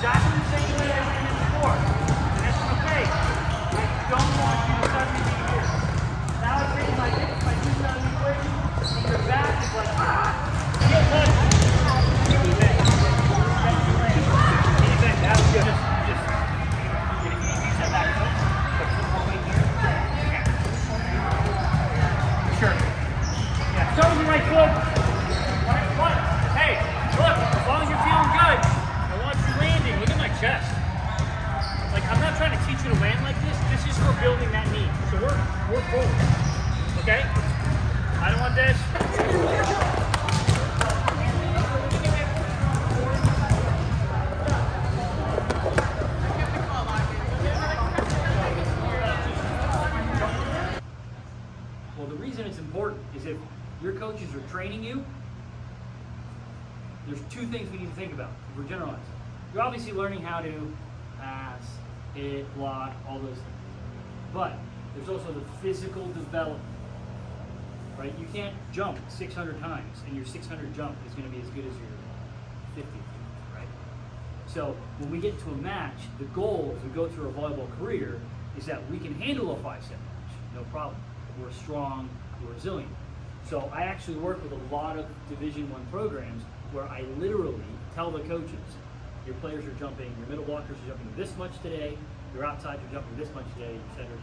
exactly the same way I ran it before. And that's okay. I don't want you to suddenly be here. Now I'm taking my hips, my knees out of the equation, and your back is like, heel touch. Knee bend. Knee bend. That was good. Just get a easy step back foot. Put foot more weight here. Yeah. Sure. Yeah, start with the right foot. One. Hey, look, as long as you're feeling good, I want you landing. Look at my chest. Like, I'm not trying to teach you to land like this. This is for building that knee. So we're forward. Okay? I don't want this. Well, the reason it's important is if your coaches are training you, there's two things we need to think about if we're generalizing. You're obviously learning how to pass, hit, block, all those things. But there's also the physical development, right? You can't jump 600 times and your 600 jump is going to be as good as your 50, right? So when we get to a match, the goal as we go through our volleyball career is that we can handle a 5-set match, no problem. We're strong, we're resilient. So I actually work with a lot of Division I programs where I literally tell the coaches, your players are jumping, your middle blockers are jumping this much today, your outside are jumping this much today, your setters.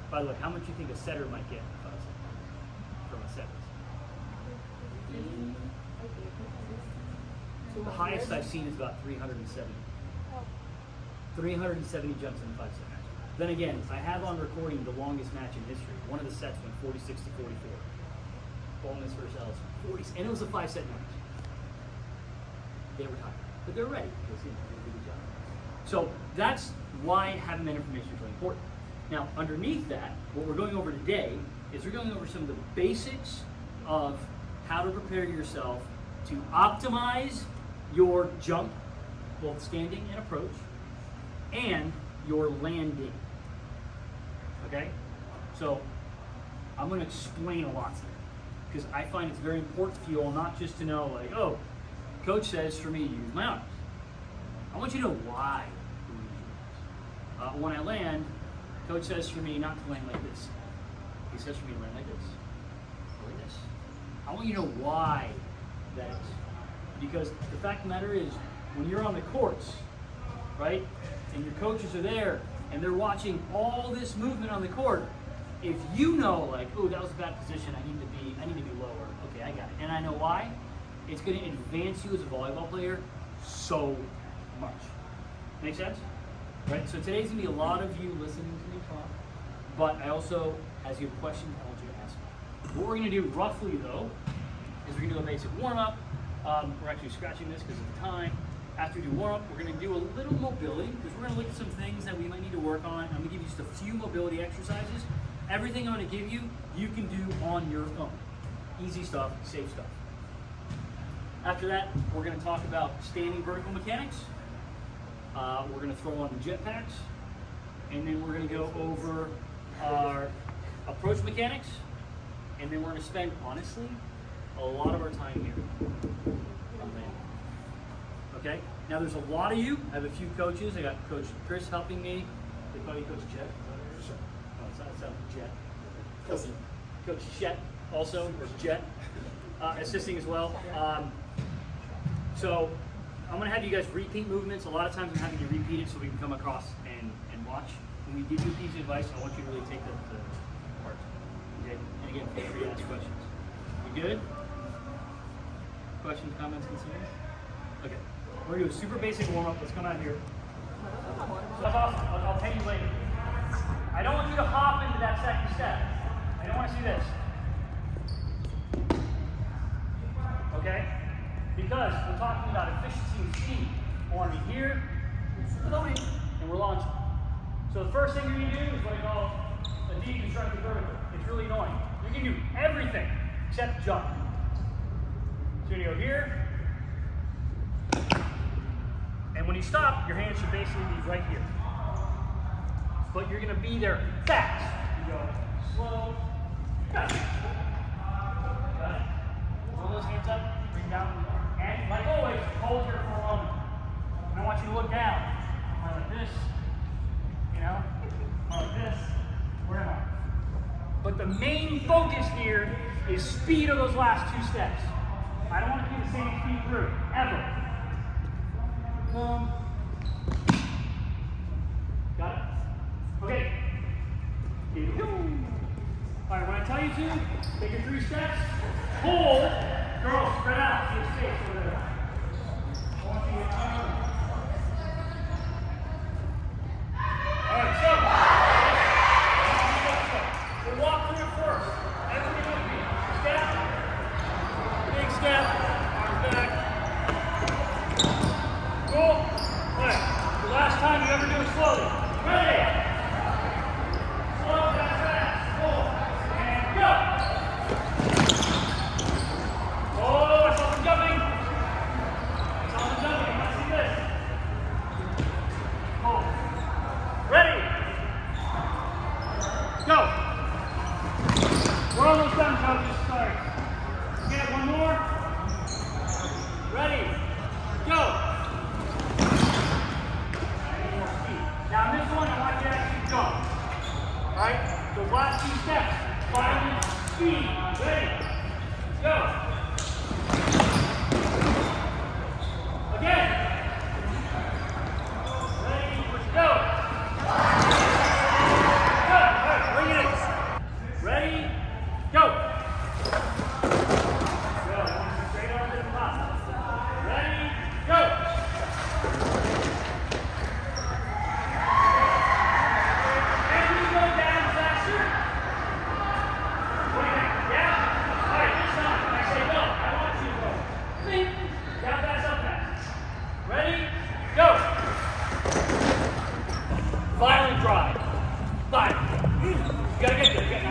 By the way, how much do you think a setter might get from a setter? So the highest I've seen is about 370. 370 jumps in a 5-set match. Then again, I have on recording the longest match in history. One of the sets went 46 to 44. Bonus versus Ellison, 40, and it was a 5-set match. They were tired, but they're ready because they did a good job. So that's why having that information is really important. Now, underneath that, what we're going over today is we're going over some of the basics of how to prepare yourself to optimize your jump, both standing and approach, and your landing. Okay? So I'm going to explain a lot today because I find it's very important for you all not just to know, like, oh, coach says for me to use my arms. I want you to know why you use your arms. When I land, coach says for me not to land like this. He says for me to land like this, or like this. I want you to know why that is. Because the fact of the matter is, when you're on the courts, right, and your coaches are there, and they're watching all this movement on the court, if you know, like, oh, that was a bad position, I need to be lower. Okay, I got it. And I know why. It's going to advance you as a volleyball player so much. Make sense? Right? So today's going to be a lot of you listening to me talk, but I also, as you have questions, I want you to ask me. What we're going to do roughly, though, is we're going to do a basic warm-up. We're actually scratching this because of the time. After we do warm-up, we're going to do a little mobility because we're going to look at some things that we might need to work on. I'm going to give you just a few mobility exercises. Everything I'm going to give you, you can do on your own. Easy stuff, safe stuff. After that, we're going to talk about standing vertical mechanics. We're going to throw on the jet packs. And then we're going to go over our approach mechanics. And then we're going to spend, honestly, a lot of our time here on landing. Okay? Now there's a lot of you. I have a few coaches. I got Coach Chris helping me. They call you Coach Jet. Sure. Oh, it's not Jet. Coach Chet also, or Jet, assisting as well. So I'm going to have you guys repeat movements. A lot of times I'm having you repeat it so we can come across and watch. When we give you a piece of advice, I want you to really take that to heart. Okay? And again, feel free to ask questions. You good? Questions, comments, concerns? Okay. We're going to do a super basic warm-up. Let's come out here. So that's awesome. I'll tell you later. I don't want you to hop into that second step. I don't want to see this. Okay? Because we're talking about efficiency and speed. I want to be here, floating, and we're launching. So the first thing you're going to do is what I call a deconstructed vertical. It's really annoying. You can do everything except jump. So you're going to go here. And when you stop, your hand should basically be right here. But you're going to be there fast. You go slow. Got it. Got it. Roll those hands up, bring down. And like always, hold here for a moment. And I want you to look down. Like this, you know, like this. Where am I? But the main focus here is speed of those last 2 steps. I don't want to do the same speed through, ever. Boom. Got it? Okay. Alright, when I tell you to, take your 3 steps, hold, girls, spread out, see your space over there. I want you to Alright, so, we'll walk through it first. Everybody with me. Step, big step, arms back. Cool. Alright, the last time you ever do it slowly. Ready? Slow down fast. Hold. And go. Oh, I saw some jumping. I saw some jumping. Let's see this. Hold. Ready? Go. We're almost done, coaches. Sorry. Get one more. Ready? Go. Now this one, I want you to actually go. Alright? Those last 2 steps. Final speed. Ready? Go.